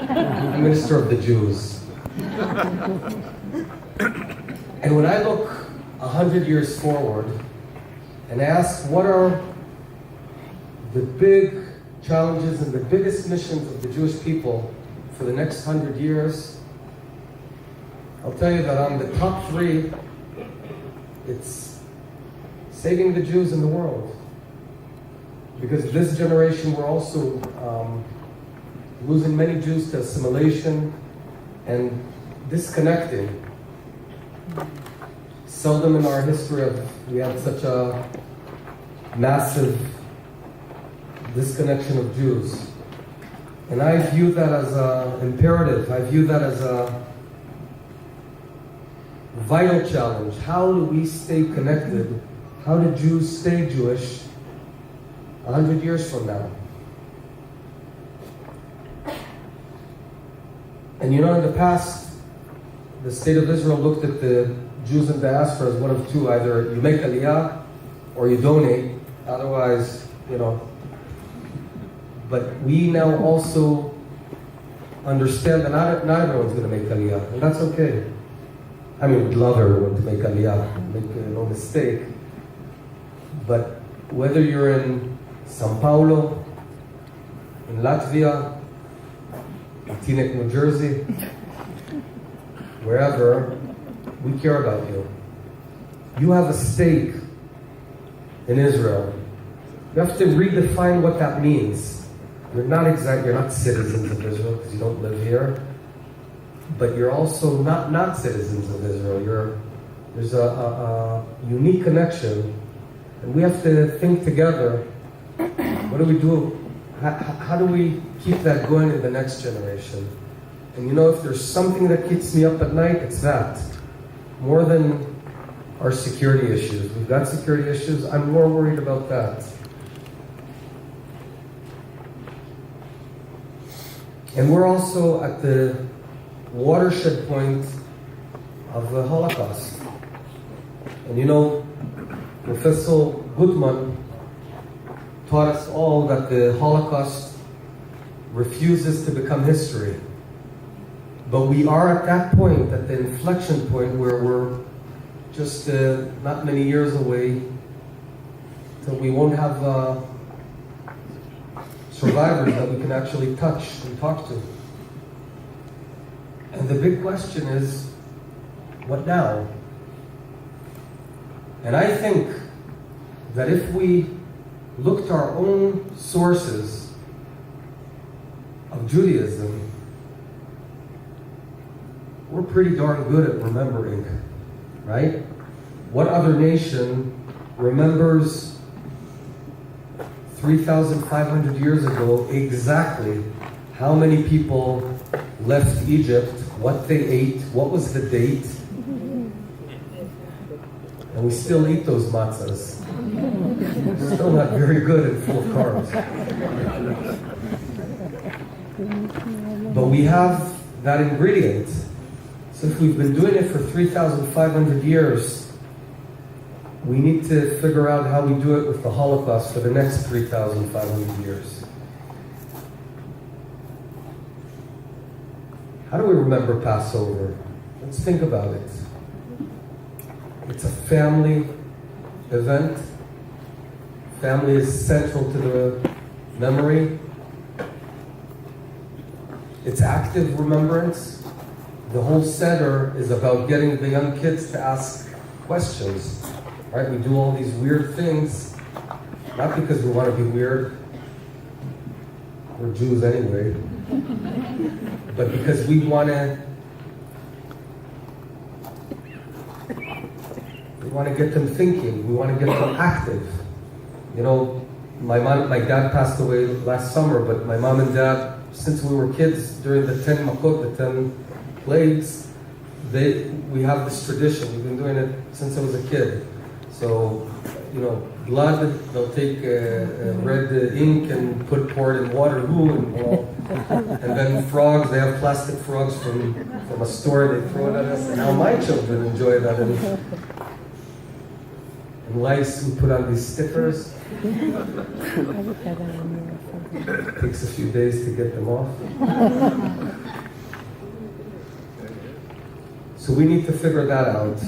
I'm minister of the Jews. And when I look 100 years forward and ask what are the big challenges and the biggest missions of the Jewish people for the next 100 years, I'll tell you that on the top three, it's saving the Jews in the world. Because this generation, we're also losing many Jews to assimilation and disconnecting. Seldom in our history have we had such a massive disconnection of Jews. And I view that as an imperative. I view that as a vital challenge. How do we stay connected? How do Jews stay Jewish 100 years from now? And you know, in the past, the state of Israel looked at the Jews in diaspora as one of two. Either you make aliyah or you donate. Otherwise, you know. But we now also understand that not everyone's going to make aliyah. And that's okay. I mean, we'd love everyone to make aliyah, make no mistake. But whether you're in Sao Paulo, in Latvia, in Teaneck, New Jersey, wherever, we care about you. You have a stake in Israel. You have to redefine what that means. You're not citizens of Israel because you don't live here, but you're also not citizens of Israel. There's a unique connection, and we have to think together. What do we do? How do we keep that going in the next generation? And you know, if there's something that keeps me up at night, it's that. More than our security issues. We've got security issues. I'm more worried about that. And we're also at the watershed point of the Holocaust. And you know, Professor Gutmann taught us all that the Holocaust refuses to become history. But we are at that point, at the inflection point, where we're just not many years away till we won't have survivors that we can actually touch and talk to. And the big question is, what now? And I think that if we look to our own sources of Judaism, we're pretty darn good at remembering, right? What other nation remembers 3,500 years ago exactly how many people left Egypt, what they ate, what was the date? And we still eat those matzahs. Still not very good and full of carbs. But we have that ingredient. So if we've been doing it for 3,500 years, we need to figure out how we do it with the Holocaust for the next 3,500 years. How do we remember Passover? Let's think about it. It's a family event. Family is central to the memory. It's active remembrance. The whole seder is about getting the young kids to ask questions. Right? We do all these weird things, not because we want to be weird. We're Jews anyway. But because we want to get them thinking. We want to get them active. You know, my dad passed away last summer, but my mom and dad, since we were kids, during the 10 makot, the 10 plagues, we have this tradition. We've been doing it since I was a kid. So, you know, blood, they'll take red ink and pour it in water, and then frogs, they have plastic frogs from a store, they throw it at us. And now my children enjoy that. And lice, we put on these stickers. It takes a few days to get them off. So we need to figure that out.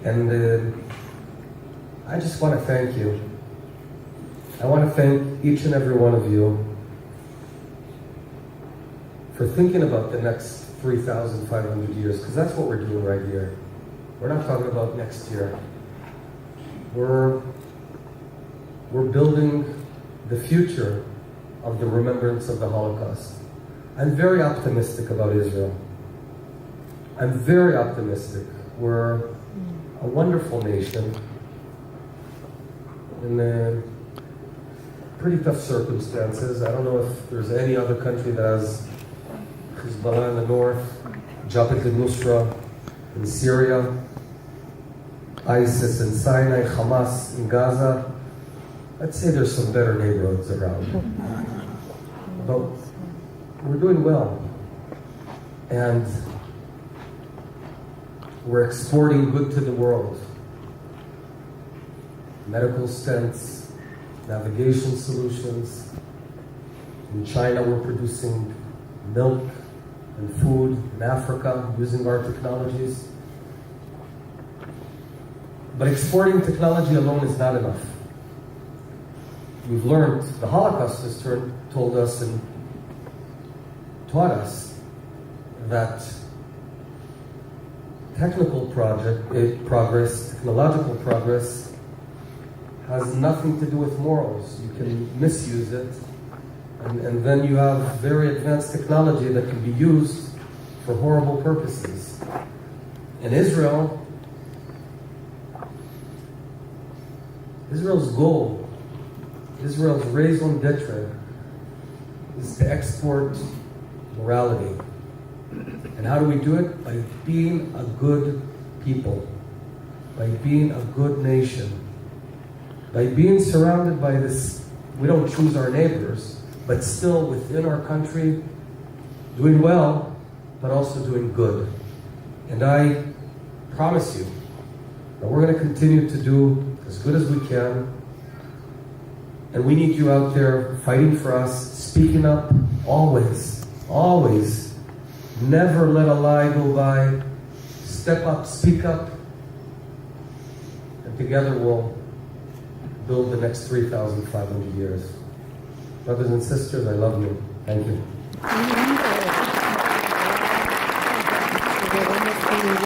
And I just want to thank you. I want to thank each and every one of you for thinking about the next 3,500 years, because that's what we're doing right here. We're not talking about next year. We're building the future of the remembrance of the Holocaust. I'm very optimistic about Israel. I'm very optimistic. We're a wonderful nation in pretty tough circumstances. I don't know if there's any other country that has Hezbollah in the north, Jabhat al-Nusra in Syria, ISIS in Sinai, Hamas in Gaza. I'd say there's some better neighborhoods around. But we're doing well. And we're exporting good to the world. Medical stents, navigation solutions. In China, we're producing milk and food. In Africa, using our technologies. But exporting technology alone is not enough. We've learned, the Holocaust has told us and taught us that technological progress has nothing to do with morals. You can misuse it, and then you have very advanced technology that can be used for horrible purposes. In Israel's goal, Israel's raison d'etre is to export morality. And how do we do it? By being a good people, by being a good nation, by being surrounded by this. We don't choose our neighbors, but still within our country, doing well, but also doing good. And I promise you that we're going to continue to do as good as we can. And we need you out there fighting for us, speaking up, always, always. Never let a lie go by. Step up, speak up. And together we'll build the next 3,500 years. Brothers and sisters, I love you. Thank you.